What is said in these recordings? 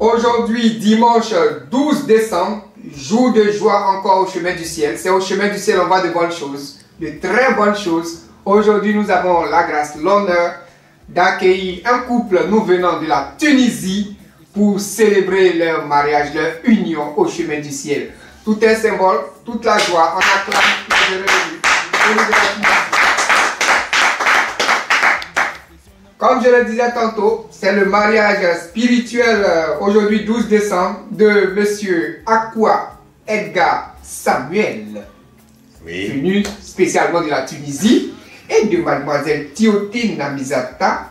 Aujourd'hui, dimanche 12 décembre, jour de joie encore au chemin du ciel. C'est au chemin du ciel, on voit de bonnes choses, de très bonnes choses. Aujourd'hui, nous avons la grâce, l'honneur d'accueillir un couple nous venant de la Tunisie pour célébrer leur mariage, leur union au chemin du ciel. Tout est symbole, toute la joie, on acclame. Comme je le disais tantôt, c'est le mariage spirituel aujourd'hui 12 décembre de Monsieur Akwa Edgar Samuel, venu spécialement de la Tunisie, et de Mademoiselle Théotine Namizata,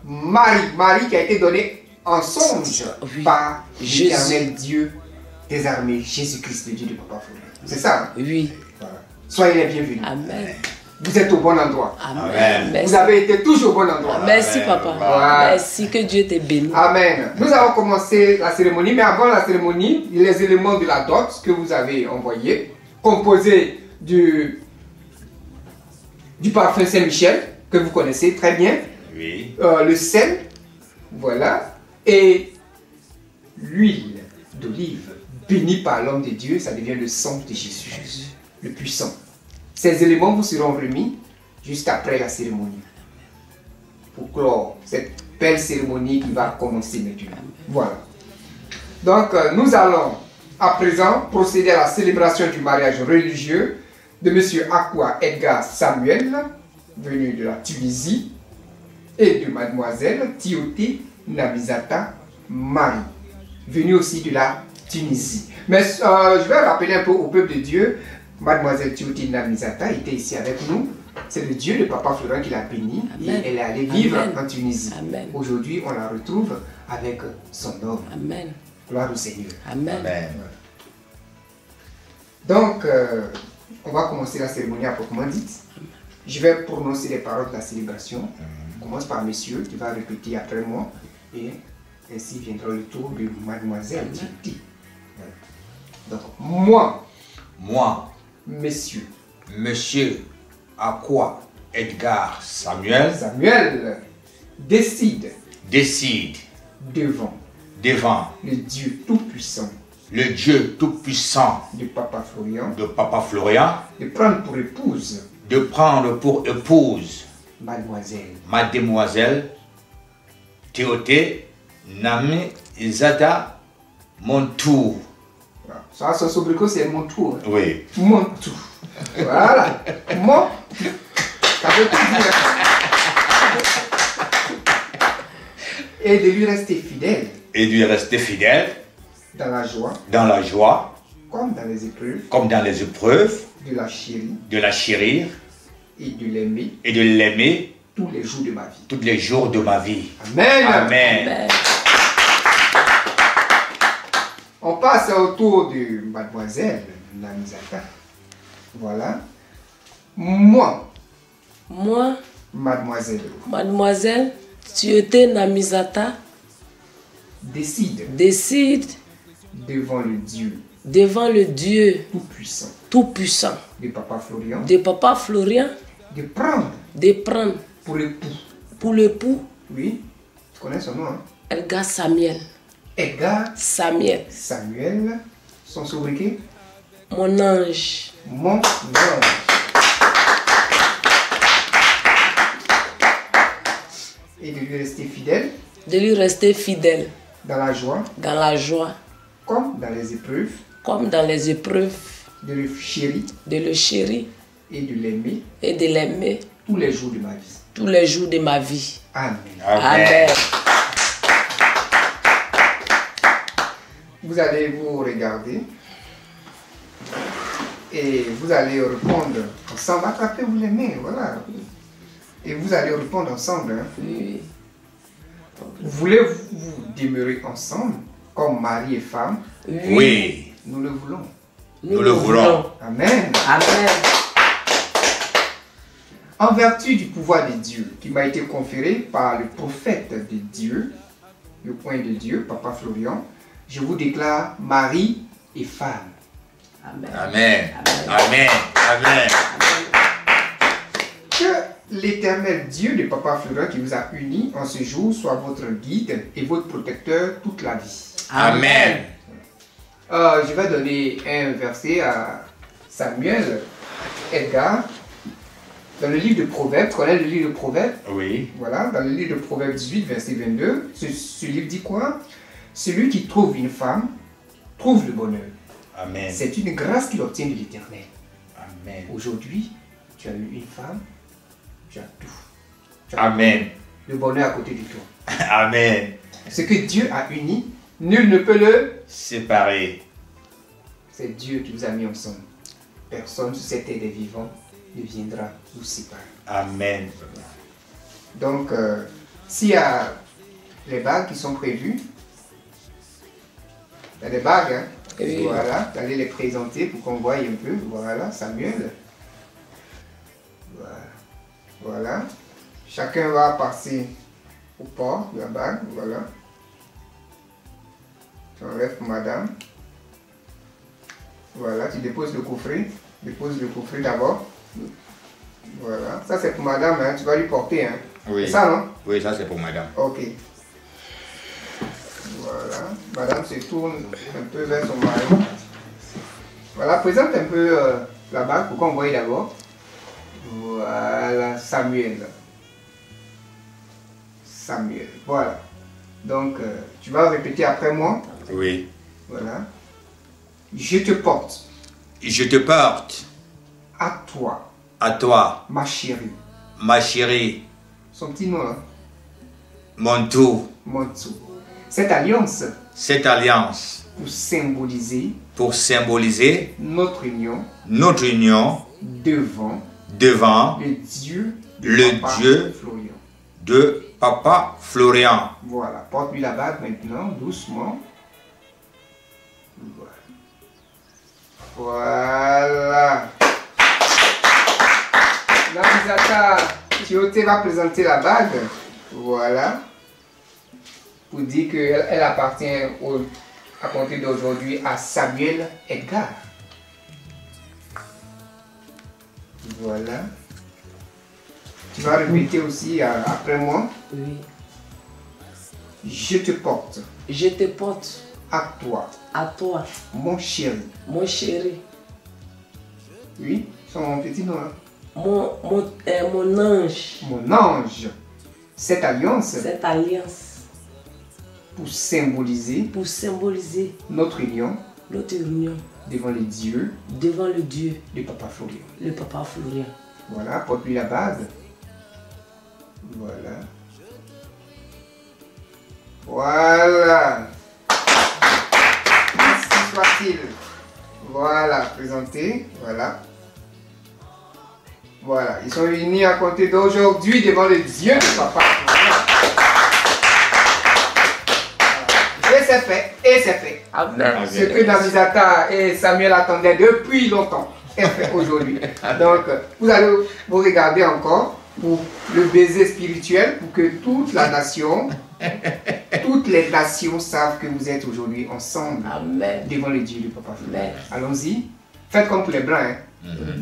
Marie qui a été donnée en songe par l'Éternel Dieu des armées, Jésus-Christ, le Dieu de Papa Florent. C'est ça, hein? Oui. Voilà. Soyez les bienvenus. Amen. Vous êtes au bon endroit. Amen. Vous avez été toujours au bon endroit. Merci papa. Voilà. Merci, que Dieu te bénisse. Amen. Nous allons commencer la cérémonie, mais avant la cérémonie, les éléments de la dot que vous avez envoyés, composés du parfum Saint-Michel, que vous connaissez très bien. Oui. Le sel, voilà, et l'huile d'olive, bénie par l'homme de Dieu, ça devient le sang de Jésus, le puissant. Ces éléments vous seront remis juste après la cérémonie, pour clore cette belle cérémonie qui va commencer maintenant. Voilà. Donc, nous allons à présent procéder à la célébration du mariage religieux de M. Akwa Edgar Samuel, venu de la Tunisie, et de Mademoiselle Théotine Namizata Marie, venue aussi de la Tunisie. Mais je vais rappeler un peu au peuple de Dieu, Mademoiselle Théotine Namizata était ici avec nous. C'est le Dieu de Papa Florent qui l'a bénie et elle est allée vivre en Tunisie. Aujourd'hui, on la retrouve avec son homme. Amen. Gloire au Seigneur. Amen. Amen. Donc, on va commencer la cérémonie à proprement dite. Je vais prononcer les paroles de la célébration. On commence par monsieur qui va répéter après moi et ainsi viendra le tour de Mademoiselle Théotine. Donc, moi, Monsieur Akwa Edgar Samuel décide devant le Dieu Tout-Puissant de Papa Florent de prendre pour épouse Mademoiselle Théotine Namizata Montour. Ça, son sobriquet, c'est mon tour. Oui. Mon tour. Voilà. Mon tour. Ça veut tout dire. Et de lui rester fidèle. Dans la joie. Comme dans les épreuves. De la chérir. Et de l'aimer. Tous les jours de ma vie. Amen. Amen. On passe au tour de Mademoiselle Namizata. Voilà. Moi, Mademoiselle Théotine Namizata, décide devant le Dieu Tout-Puissant de Papa Florent de prendre pour l'époux. Oui, tu connais son nom, hein? Edgar Samuel. Son sobriquet? Mon ange. Et de lui rester fidèle. Dans la joie. Comme dans les épreuves. De le chérir. Et de l'aimer. Tous les jours de ma vie. Amen. Amen. Vous allez vous regarder et vous allez répondre ensemble. Attrapez-vous les mains, voilà. Et vous allez répondre ensemble. Hein. Oui. Voulez-vous demeurer ensemble comme mari et femme? Oui. Nous le voulons. Nous le voulons. Amen. Amen. En vertu du pouvoir de Dieu qui m'a été conféré par le prophète de Dieu, le point de Dieu, Papa Florent, je vous déclare mari et femme. Amen. Amen. Amen. Amen. Que l'Éternel Dieu de Papa Florent qui vous a unis en ce jour soit votre guide et votre protecteur toute la vie. Amen. Je vais donner un verset à Samuel Edgar dans le livre de Proverbes. Tu connais le livre de Proverbes? Oui. Voilà, dans le livre de Proverbes 18, verset 22, ce livre dit quoi? Celui qui trouve une femme trouve le bonheur. Amen. C'est une grâce qu'il obtient de l'Éternel. Amen. Aujourd'hui, tu as eu une femme, tu as tout. Tu as Amen. le bonheur à côté de toi. Amen. Ce que Dieu a uni, nul ne peut le séparer. C'est Dieu qui vous a mis ensemble. Personne sur cette terre des vivants ne viendra vous séparer. Amen. Donc, s'il y a les bagues qui sont prévues, il y a des bagues, hein? Oui. Voilà, vous allez les présenter pour qu'on voie un peu. Voilà, Samuel. Voilà. Voilà. Chacun va passer au port de la bague. Voilà. Tu enlèves pour madame. Voilà, tu déposes le coffret. Dépose le coffret d'abord. Voilà. Ça, c'est pour madame, hein. Tu vas lui porter. Hein. Oui. C'est ça, non? Oui, ça c'est pour madame. Ok. Voilà. Madame se tourne un peu vers son mari. Voilà, présente un peu la bague pour qu'on voie d'abord. Voilà, Samuel. Samuel, voilà. Donc, tu vas répéter après moi. Oui. Voilà. Je te porte. Je te porte. À toi. À toi. Ma chérie. Ma chérie. Son petit nom là. Mon tout. Mon tout. Cette alliance. Cette alliance. Pour symboliser. Notre union. Notre union. Devant. Le Dieu. Florian. De Papa Florian. Voilà. Porte-lui la bague maintenant, doucement. Voilà. Namisata Tioté va présenter la bague. Voilà. Pour dire qu'elle appartient à compter d'aujourd'hui à Samuel Edgar. Voilà. Tu vas répéter aussi après moi. Oui. Je te porte. Je te porte. À toi. À toi. Mon chéri. Mon chéri. Oui, son petit nom. Hein? Mon ange. Mon ange. Cette alliance. Cette alliance. Pour symboliser. Pour symboliser. Notre union. Notre union. Devant le Dieu. Devant le Dieu. De Papa Florian. Le Papa Florian. Voilà, porte-lui la bague. Voilà. Voilà. Ainsi soit-il. Voilà, présenté. Voilà. Voilà, ils sont unis à compter d'aujourd'hui devant le Dieu de Papa. Voilà. Et c'est fait, et c'est fait. Amen. Ce que Namisata et Samuel attendaient depuis longtemps est fait aujourd'hui. Donc, vous allez vous regarder encore pour le baiser spirituel, pour que toute la nation, toutes les nations savent que vous êtes aujourd'hui ensemble. Amen. Devant le Dieu du Papa. Amen. Allons-y. Faites comme pour les blancs. Hein.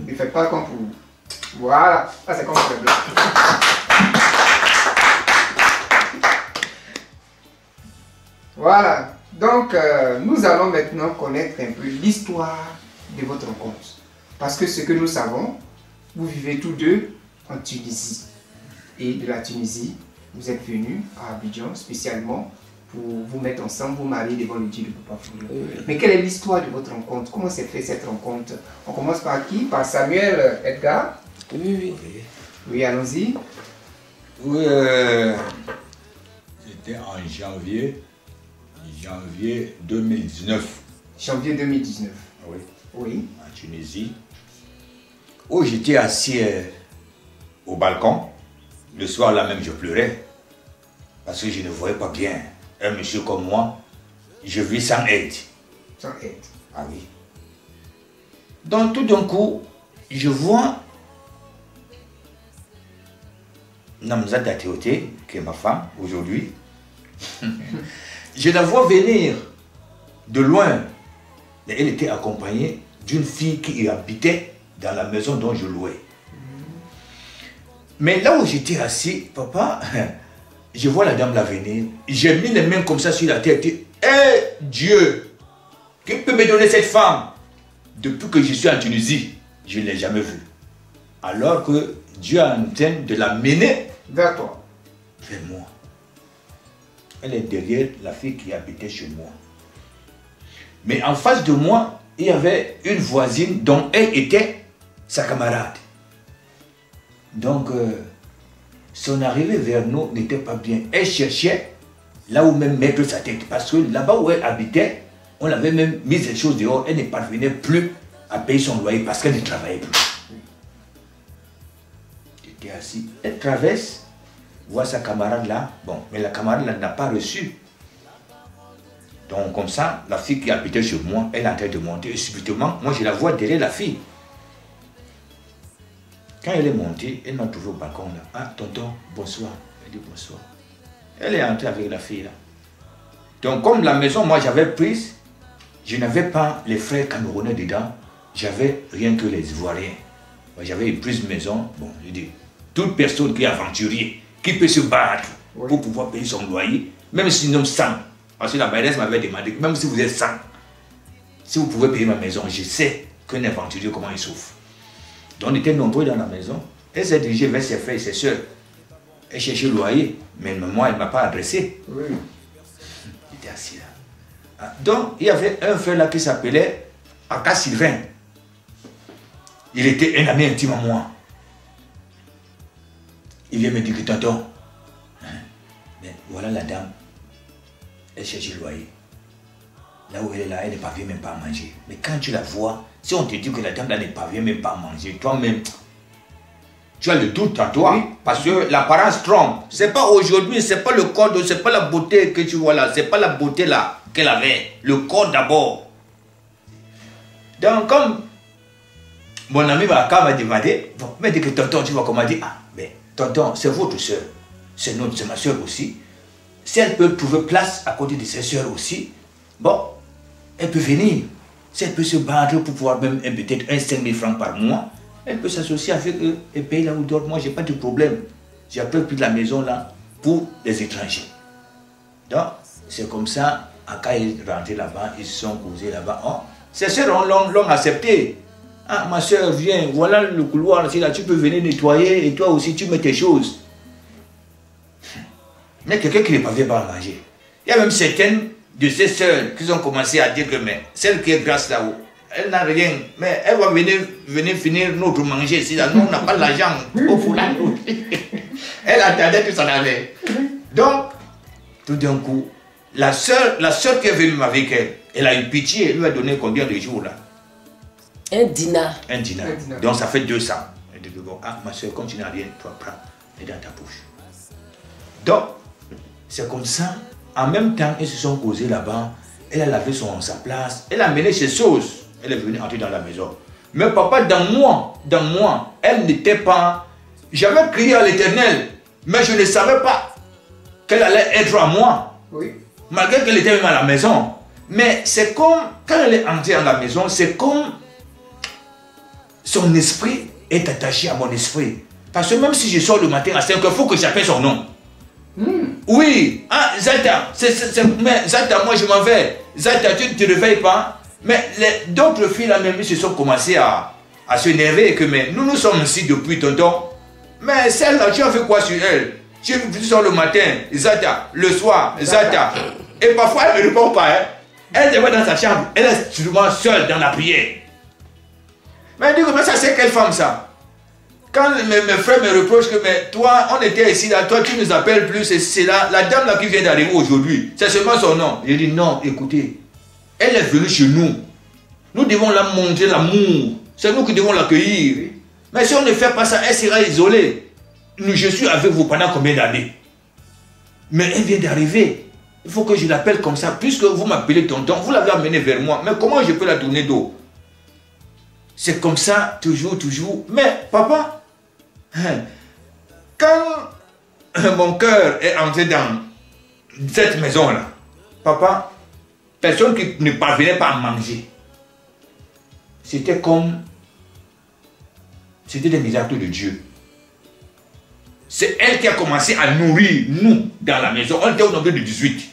Ne faites pas comme pour vous. Voilà. Ça, c'est comme pour les blancs. Voilà. Donc, nous allons maintenant connaître un peu l'histoire de votre rencontre. Parce que ce que nous savons, vous vivez tous deux en Tunisie. Et de la Tunisie, vous êtes venus à Abidjan spécialement pour vous mettre ensemble, vous marier devant le Dieu de Papa Florian. Oui. Mais quelle est l'histoire de votre rencontre? Comment s'est fait cette rencontre? On commence par qui? Par Samuel Edgar? Oui. Oui, allons-y. Oui, c'était en janvier 2019. Janvier 2019. Oui. Oui. En Tunisie. Où j'étais assis au balcon. Le soir là même, je pleurais. Parce que je ne voyais pas bien. Un monsieur comme moi, je vis sans aide. Sans aide. Ah oui. Donc tout d'un coup, je vois Namzata Théoté, qui est ma femme aujourd'hui. Je la vois venir de loin. Et elle était accompagnée d'une fille qui y habitait dans la maison dont je louais. Mais là où j'étais assis, papa, je vois la dame là venir. J'ai mis les mains comme ça sur la tête. Et Dieu, qui peut me donner cette femme? Depuis que je suis en Tunisie, je ne l'ai jamais vue. Alors que Dieu est en train de la mener vers toi. Vers moi. Elle est derrière la fille qui habitait chez moi. Mais en face de moi, il y avait une voisine dont elle était sa camarade. Donc, son arrivée vers nous n'était pas bien. Elle cherchait là où même mettre sa tête. Parce que là-bas où elle habitait, on avait même mis des choses dehors. Elle ne parvenait plus à payer son loyer parce qu'elle ne travaillait plus. J'étais assis. Elle traverse, voit sa camarade là. Bon, mais la camarade là n'a pas reçu. Donc comme ça, la fille qui habitait chez moi, elle est en train de monter. Et subitement, moi je la vois derrière la fille. Quand elle est montée, elle m'a trouvé au balcon là. Ah, tonton, bonsoir. Elle dit bonsoir. Elle est entrée avec la fille là. Donc comme la maison, moi j'avais prise, je n'avais pas les frères camerounais dedans. J'avais rien que les Ivoiriens. J'avais une prise maison. Bon, je dis, toute personne qui est aventurier, qui peut se battre pour pouvoir payer son loyer, même si nous sommes 100. Parce que la maîtresse m'avait demandé, même si vous êtes 100, si vous pouvez payer ma maison, je sais qu'un aventurier, comment il souffre. Donc on était nombreux dans la maison. Elle s'est dirigée vers ses frères et ses soeurs. Elle cherchait le loyer, mais moi, elle ne m'a pas adressé. Oui. J'étais assis là. Donc, il y avait un frère là qui s'appelait Aka Sylvain. Il était un ami intime à moi. Il vient me dire que tonton, mais voilà la dame. Elle cherche le loyer. Là où elle est là, elle ne parvient même pas à manger. Mais quand tu la vois, si on te dit que la dame là ne parvient même pas à manger, toi-même, tu as le doute en toi. Oui. Parce que l'apparence trompe. Ce n'est pas aujourd'hui, ce n'est pas le corps, ce n'est pas la beauté que tu vois là. Ce n'est pas la beauté là qu'elle avait. Le corps d'abord. Donc comme mon ami m'a demandé, bon, il m'a dit que tonton, tu vois comment dire, ah, mais tonton, c'est votre soeur. C'est ma soeur aussi. Si elle peut trouver place à côté de ses soeurs aussi, bon, elle peut venir. Si elle peut se battre pour pouvoir même peut-être 5 000 francs par mois, elle peut s'associer avec eux et payer là où d'autres. Moi, je n'ai pas de problème. J'ai un peu pris de la maison là pour les étrangers. Donc, c'est comme ça, quand ils sont rentrés là-bas, ils se sont causés là-bas. Oh, ses soeurs l'ont accepté. Ah, ma soeur, viens, voilà le couloir, là, tu peux venir nettoyer et toi aussi, tu mets tes choses. Il y a quelqu'un qui ne parvient pas à manger. Il y a même certaines de ses sœurs qui ont commencé à dire que mais celle qui est grasse là-haut, elle n'a rien, mais elle va venir finir notre manger ici. Là, nous, on n'a pas l'argent au foulard. Elle attendait que ça allait. Donc, tout d'un coup, la sœur qui est venue avec elle, elle a eu pitié, elle lui a donné combien de jours là? Un dinar. Un dinar. Donc ça fait 200. Elle dit bon, ah, ma soeur, comme tu n'as rien, toi prends, et dans ta bouche. Donc, c'est comme ça, en même temps, ils se sont causés là-bas, elle a lavé sa place, elle a mené ses choses, elle est venue entrer dans la maison. Mais papa, dans moi, elle n'était pas... J'avais crié à l'Éternel, mais je ne savais pas qu'elle allait être à moi. Oui. Malgré qu'elle était même à la maison. Mais c'est comme, quand elle est entrée dans la maison, c'est comme son esprit est attaché à mon esprit. Parce que même si je sors le matin à 5 heures, il faut que j'appelle son nom. Oui, ah, Zata, mais Zata, moi je m'en vais. Zata, tu ne te réveilles pas. Mais d'autres filles là même, ils se sont commencés à s'énerver que mais nous sommes ici depuis tonton. Mais celle-là, tu as fait quoi sur elle? Tu sors le matin, Zata, le soir, Zata. Et parfois elle ne répond pas. Hein. Elle va dans sa chambre, elle est souvent seule dans la prière. Mais elle dit mais ça c'est quelle femme ça? Quand mes frères me reprochent que mais toi, on était ici, là, toi tu nous appelles plus, c'est la dame là qui vient d'arriver aujourd'hui, c'est seulement son nom. Je dis non, écoutez, elle est venue chez nous. Nous devons la montrer l'amour, c'est nous qui devons l'accueillir. Mais si on ne fait pas ça, elle sera isolée. Je suis avec vous pendant combien d'années? Mais elle vient d'arriver. Il faut que je l'appelle comme ça, puisque vous m'appelez tonton, vous l'avez amenée vers moi. Mais comment je peux la tourner d'eau? C'est comme ça, toujours, toujours. Mais papa, quand mon cœur est entré dans cette maison-là, papa, personne qui ne parvenait pas à manger. C'était comme... C'était des miracles de Dieu. c'est elle qui a commencé à nourrir nous dans la maison. On était au nombre de 18.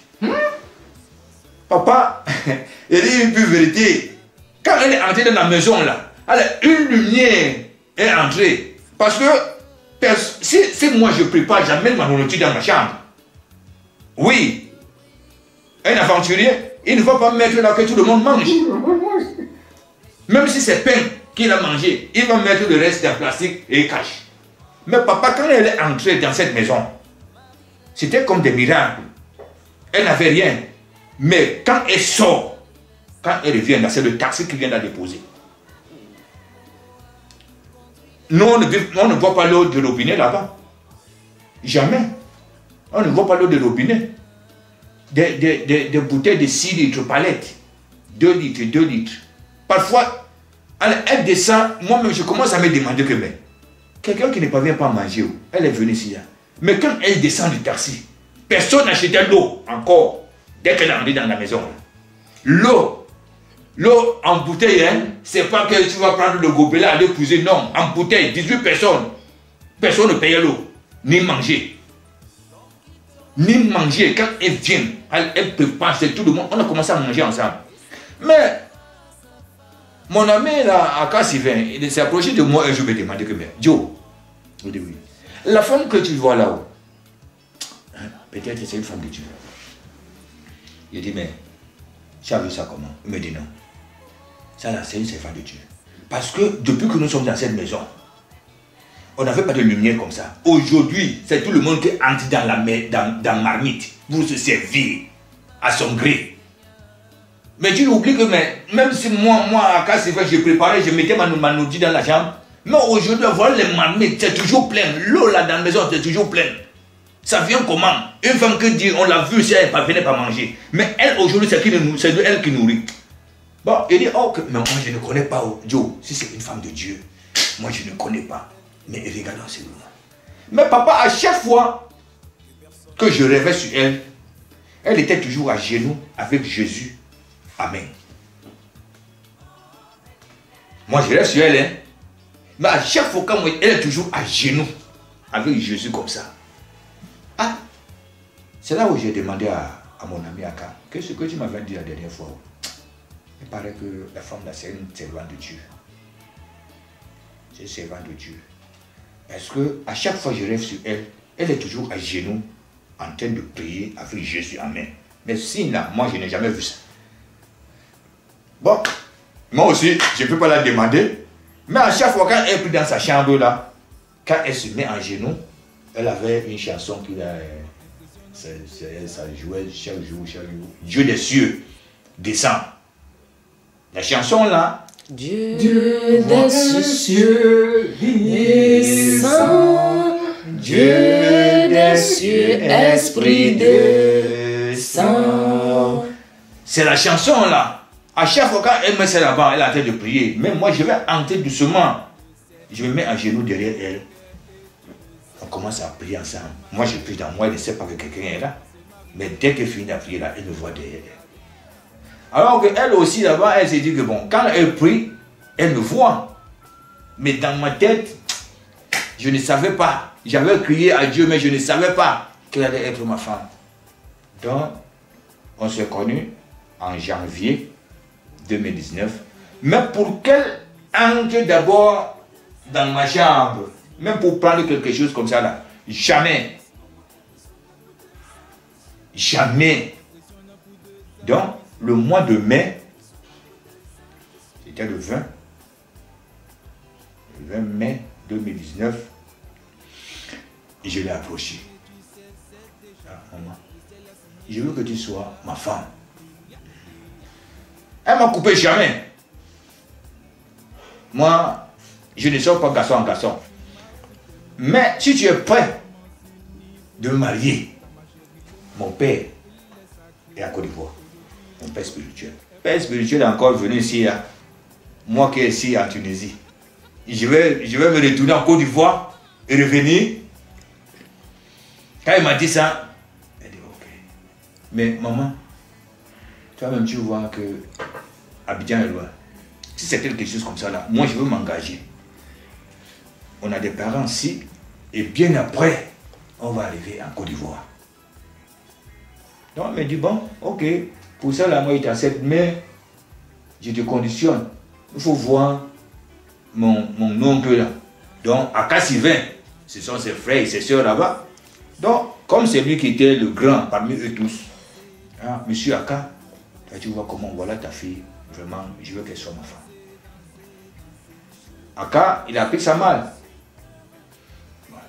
Papa, il dit une pure vérité. Quand elle est entrée dans la maison là, une lumière est entrée. Parce que si moi je prépare, j'amène ma nourriture dans ma chambre. Oui. Un aventurier, il ne va pas mettre là que tout le monde mange. Même si c'est pain qu'il a mangé, il va mettre le reste dans le plastique et il cache. Mais papa, quand elle est entrée dans cette maison, c'était comme des miracles. Elle n'avait rien. Mais quand elle sort, quand elle revient là, c'est le taxi qui vient la déposer. Nous, on ne voit pas l'eau de robinet là-bas. Jamais. On ne voit pas l'eau de robinet. Des bouteilles de 6 litres palettes. 2 litres, 2 litres. Parfois, elle descend. Moi-même, je commence à me demander que, mais, quelqu'un qui ne parvient pas à manger, elle est venue ici. Là. Mais quand elle descend du taxi, personne n'achetait l'eau encore. Dès qu'elle est rentrée dans la maison. L'eau en bouteille, hein, c'est pas que tu vas prendre le gobelet, aller pousser. Non, en bouteille, 18 personnes. Personne ne payait l'eau, ni manger. Ni manger. Quand elle vient, elle prépare, c'est tout le monde. On a commencé à manger ensemble. Mais, mon ami là, à Cassivin, il s'est approché de moi et je me demandais que, mais, Joe, je dis oui. La femme que tu vois là-haut, peut-être c'est une femme de Dieu. Il dit, mais, tu as vu ça comment? Il me dit non. Ça là, c'est une servante de Dieu. Parce que depuis que nous sommes dans cette maison, on n'avait pas de lumière comme ça. Aujourd'hui, c'est tout le monde qui entre dans marmite pour se servir à son gré. Mais tu oublies que même si moi à Cassivin, je préparais, je mettais ma nourriture dans la chambre, mais aujourd'hui, voilà les marmites, c'est toujours plein. L'eau là dans la maison, c'est toujours plein. Ça vient comment? Une femme qui dit, on l'a vu si elle ne venait pas manger. Mais elle, aujourd'hui, c'est elle qui nourrit. Bon, il dit, oh, mais moi, je ne connais pas Joe. Si c'est une femme de Dieu, moi, je ne connais pas. Mais regardons c'est loin. Mais papa, à chaque fois que je rêvais sur elle, elle était toujours à genoux avec Jésus. Amen. Moi, je rêve sur elle, hein. Mais à chaque fois, elle est toujours à genoux avec Jésus comme ça. Ah, c'est là où j'ai demandé à mon ami Aka, qu'est-ce que tu m'avais dit la dernière fois? Il paraît que la femme là, c'est une servante de Dieu. C'est une servante de Dieu. Parce que à chaque fois que je rêve sur elle, elle est toujours à genoux, en train de prier avec Jésus. Amen. Mais sinon, là, moi, je n'ai jamais vu ça. Bon, moi aussi, je ne peux pas la demander. Mais à chaque fois quand elle est dans sa chambre là, quand elle se met en genoux, elle avait une chanson qu'il a, ça jouait chaque jour. Dieu des cieux descend. La chanson là, Dieu des cieux descend, Dieu des cieux, Esprit descend. C'est la chanson là. À chaque fois quand elle me met là-bas, elle a en train de prier. Mais moi je vais entrer doucement. Je me mets à genoux derrière elle. On commence à prier ensemble. Moi je prie dans moi, elle ne sait pas que quelqu'un est là. Mais dès qu'elle finit de prier là, elle me voit derrière elle. Alors qu'elle aussi là-bas, elle s'est dit que bon, quand elle prie, elle me voit. Mais dans ma tête, je ne savais pas. J'avais crié à Dieu, mais je ne savais pas qu'elle allait être ma femme. Donc, on s'est connus en janvier 2019. Mais pour qu'elle entre d'abord dans ma chambre, même pour prendre quelque chose comme ça là, jamais. Jamais. Donc, le mois de mai, c'était le 20 mai 2019, et je l'ai approché. Ah, maman, je veux que tu sois ma femme. Elle m'a coupé jamais. Moi, je ne sors pas garçon en garçon. Mais si tu es prêt de me marier, mon père est à Côte d'Ivoire. Mon père spirituel. Père spirituel est encore venu ici. Hein. Moi qui est ici en Tunisie. Je vais me retourner en Côte d'Ivoire et revenir. Quand il m'a dit ça, elle dit ok. Mais maman, toi-même tu vois que Abidjan est loin. Si c'est quelque chose comme ça là, moi je veux m'engager. On a des parents ici et bien après, on va arriver en Côte d'Ivoire. Donc, il m'a dit, bon, ok, pour ça, là, moi, il t'accepte, mais je te conditionne. Il faut voir mon oncle là. Donc, Aka Sylvain, ce sont ses frères et ses soeurs là-bas. Donc, comme c'est lui qui était le grand parmi eux tous, hein, monsieur Aka, tu vois comment, voilà ta fille, vraiment, je veux qu'elle soit ma femme. Aka, il a pris ça mal.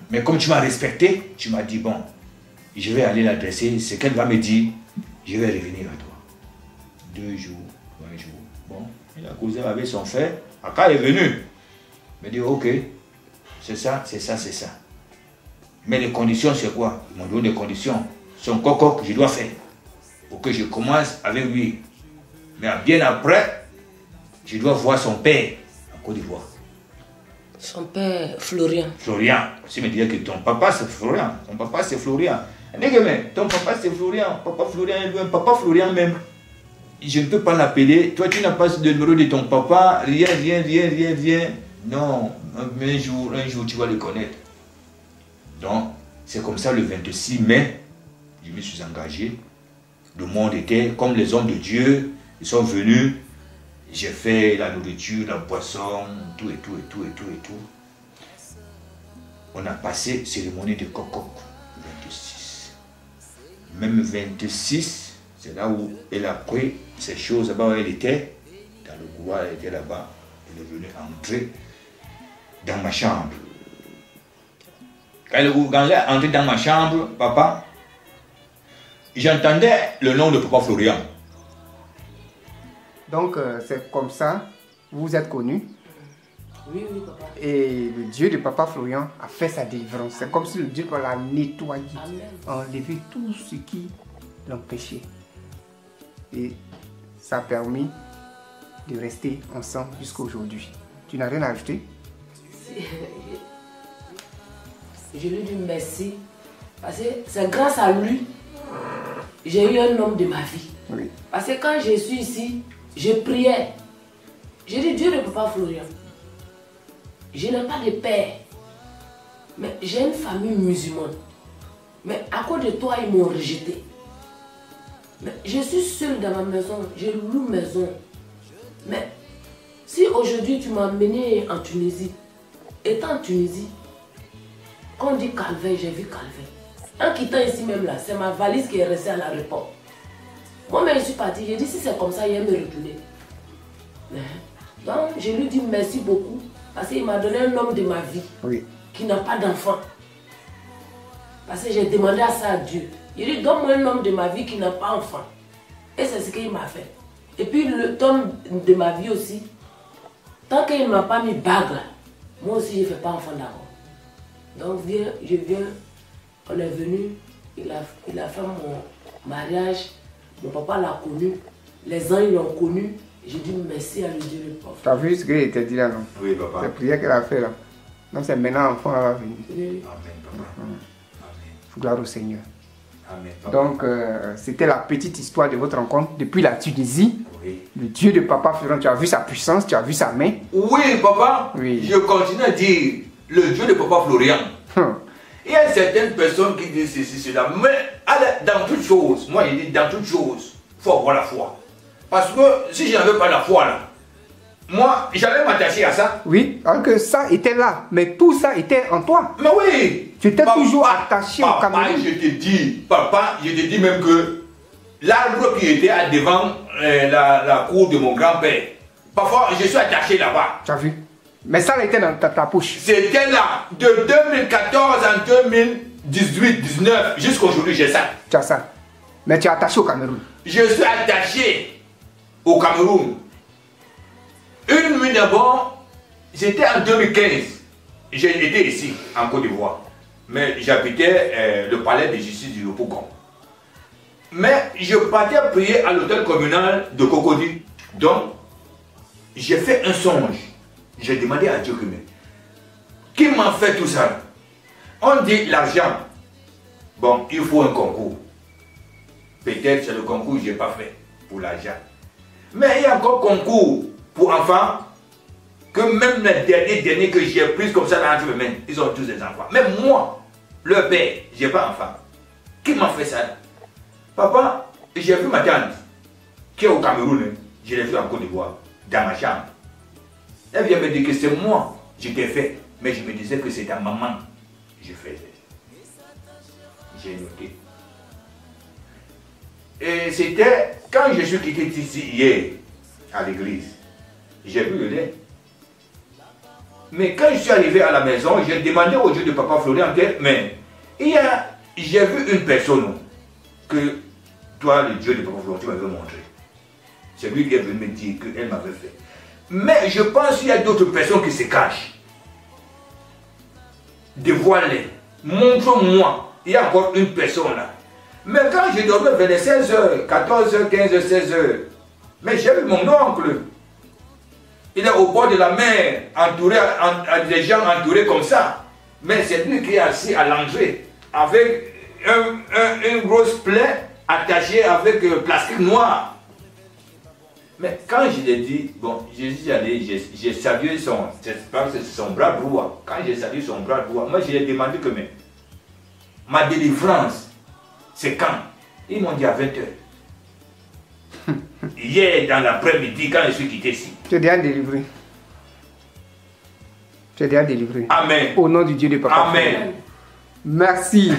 Mais comme tu m'as respecté, tu m'as dit, bon, je vais aller l'adresser, ce qu'elle va me dire, je vais revenir à toi. 2 jours, 3 jours. Bon, il a causé avec son frère. Aka est venu. Il m'a dit, ok, c'est ça, c'est ça, c'est ça. Mais les conditions, c'est quoi? Ils m'ont donné des conditions. Son coco que je dois faire pour que je commence avec lui. Mais bien après, je dois voir son père en Côte d'Ivoire. Son père, Florian. Florian. Si me disait que ton papa c'est Florian, ton papa c'est Florian. Mais ton papa c'est Florian, papa Florian est loin, papa Florian même. Je ne peux pas l'appeler. Toi, tu n'as pas le numéro de ton papa, rien. Non, un jour, tu vas le connaître. Donc, c'est comme ça le 26 mai, je me suis engagé. Le monde était comme les hommes de Dieu, ils sont venus. J'ai fait la nourriture, la boisson, tout. On a passé cérémonie de coco, 26. Même 26, c'est là où elle a pris ces choses là-bas où elle était. Dans le couloir, elle était là-bas. Elle est venue entrer dans ma chambre. Quand elle est entrée dans ma chambre, papa, j'entendais le nom de papa Florian. Donc, c'est comme ça, vous êtes connus. Oui, papa. Et le Dieu de papa Florian a fait sa délivrance. C'est comme si le Dieu l'a nettoyé, a enlevé tout ce qui l'empêchait. Et ça a permis de rester ensemble jusqu'à aujourd'hui. Tu n'as rien à ajouter? Je lui dis merci. Parce que c'est grâce à lui j'ai eu un homme de ma vie. Oui. Parce que quand je suis ici, je priais. J'ai dit, Dieu de papa Florian, je n'ai pas de père, mais j'ai une famille musulmane. Mais à cause de toi, ils m'ont rejeté. Mais je suis seule dans ma maison, je loue maison. Mais si aujourd'hui tu m'as emmené en Tunisie, étant en Tunisie, quand on dit Calvaire, j'ai vu Calvaire. En quittant ici même là, c'est ma valise qui est restée à l'aéroport. Moi-même, je suis partie, j'ai dit si c'est comme ça, il va me retourner. Donc, je lui dis merci beaucoup parce qu'il m'a donné un homme de ma vie qui n'a pas d'enfant. Parce que j'ai demandé à ça à Dieu. Il dit donne-moi un homme de ma vie qui n'a pas d'enfant. Et c'est ce qu'il m'a fait. Et puis l'homme de ma vie aussi, tant qu'il ne m'a pas mis bague là, moi aussi je ne fais pas enfant d'abord. Donc je viens, on est venu, il a fait mon mariage, mon papa l'a connu, les ans ils l'ont connu. J'ai dit merci à le Dieu le pauvre. Tu as vu ce qu'il t'a dit là, non? Oui, papa. La prière qu'elle a fait là. Donc c'est maintenant l'enfant va venir. Oui. Amen, papa. Amen. Gloire au Seigneur. Amen, papa. Donc c'était la petite histoire de votre rencontre depuis la Tunisie. Oui. Le Dieu de papa Florian, tu as vu sa puissance, tu as vu sa main. Oui, papa. Oui. Je continue à dire le Dieu de papa Florian. Il y a certaines personnes qui disent ceci, cela, mais dans toutes choses, moi je dis dans toutes choses, il faut avoir la foi. Parce que si je n'avais pas la foi là, moi j'allais m'attacher à ça. Oui, alors que ça était là, mais tout ça était en toi. Mais oui. Tu étais toujours attaché au Cameroun. Papa, je te dis même que l'arbre qui était devant la cour de mon grand-père, parfois je suis attaché là-bas. Tu as vu? Mais ça était dans ta poche. C'était là, de 2014 en 2018-19, jusqu'à aujourd'hui, j'ai ça. Tu as ça. Mais tu es attaché au Cameroun. Je suis attaché au Cameroun. Une nuit d'abord, c'était en 2015. J'ai été ici, en Côte d'Ivoire. Mais j'habitais le palais de justice du Yopougon. Mais je partais prier à l'hôtel communal de Cocody. Donc, j'ai fait un songe. J'ai demandé à Dieu qui m'a fait tout ça. On dit l'argent. Bon, il faut un concours. Peut-être c'est le concours que je n'ai pas fait pour l'argent. Mais il y a encore concours pour enfants que même les derniers que j'ai pris comme ça dans mes mains, ils ont tous des enfants. Même moi, leur père, j'ai pas enfant. Qui m'a fait ça? Papa, j'ai vu ma tante, qui est au Cameroun, hein. Je l'ai vue en Côte d'Ivoire, dans ma chambre. Elle vient me dire que c'est moi, je t'ai fait. Mais je me disais que c'est ta maman que je faisais. J'ai noté. Et c'était quand je suis quitté ici hier, à l'église, j'ai vu le lait. Mais quand je suis arrivé à la maison, j'ai demandé au Dieu de Papa Florian, mais j'ai vu une personne que toi, le Dieu de Papa Florian, tu m'avais montré. C'est lui qui est venu me dire qu'elle m'avait fait. Mais je pense qu'il y a d'autres personnes qui se cachent. Dévoile-les. Montre-moi. Il y a encore une personne là. Mais quand je dormais vers les 16h, 14h, 15h, 16h, mais j'ai vu mon oncle. Il est au bord de la mer, entouré, des gens entourés comme ça. Mais c'est lui qui est assis à l'entrée, avec une grosse plaie attachée avec plastique noir. Mais quand je l'ai dit, bon, j'ai salué son bras droit. Quand j'ai salué son bras droit, moi je lui ai demandé que ma délivrance, c'est quand? Ils m'ont dit à 20h. Hier dans l'après-midi, quand je suis quitté ici. Tu es déjà délivré. Tu es déjà délivré. Amen. Au nom du Dieu de Papa. Amen. Merci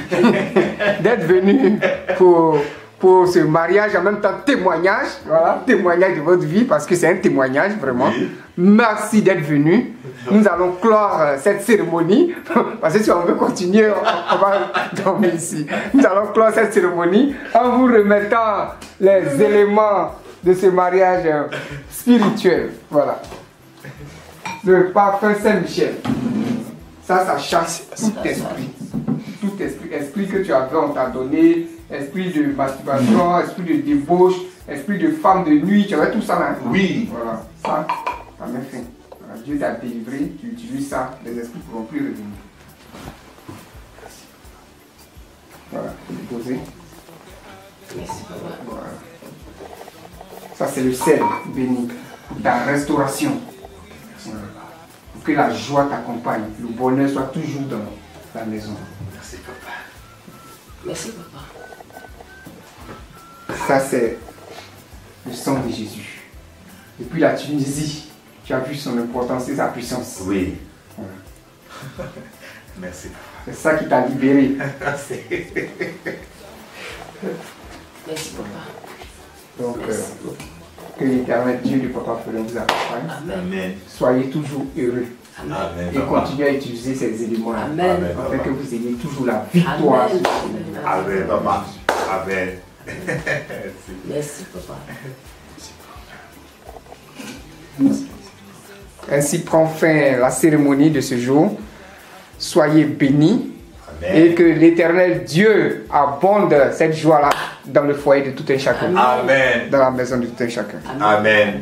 d'être venu pour ce mariage, en même temps témoignage, voilà, témoignage de votre vie, parce que c'est un témoignage vraiment. Oui. Merci d'être venu. Nous allons clore cette cérémonie, parce que si on veut continuer, on va dormir ici. Nous allons clore cette cérémonie en vous remettant les éléments de ce mariage spirituel. Voilà. Le parfum Saint-Michel. Ça chasse tout esprit. Tout esprit que tu avais, on t'a donné, esprit de masturbation, esprit de débauche, esprit de femme de nuit, tu avais tout ça là. Oui. Voilà, ça m'a fait. Voilà, Dieu t'a délivré, tu utilises ça, les esprits ne pourront plus revenir. Voilà, déposer. Merci, papa. Voilà. Ça c'est le sel béni, ta restauration. Voilà. Pour que la joie t'accompagne, le bonheur soit toujours dans la maison. Merci papa. Merci papa. Ça c'est le sang de Jésus. Depuis la Tunisie, tu as vu son importance et sa puissance. Oui. Voilà. Merci papa. C'est ça qui t'a libéré. Merci. Merci papa. Donc que l'Éternel Dieu de Papa Florian vous accompagne. Amen. Soyez toujours heureux. Amen. Et continuez à utiliser ces éléments Amen. afin que vous ayez toujours la victoire. Amen. Amen papa. Amen. Merci papa. Ainsi prend fin la cérémonie de ce jour. Soyez bénis. Amen. Et que l'Éternel Dieu abonde cette joie-là dans le foyer de tout un chacun. Amen. Dans la maison de tout un chacun. Amen. Amen.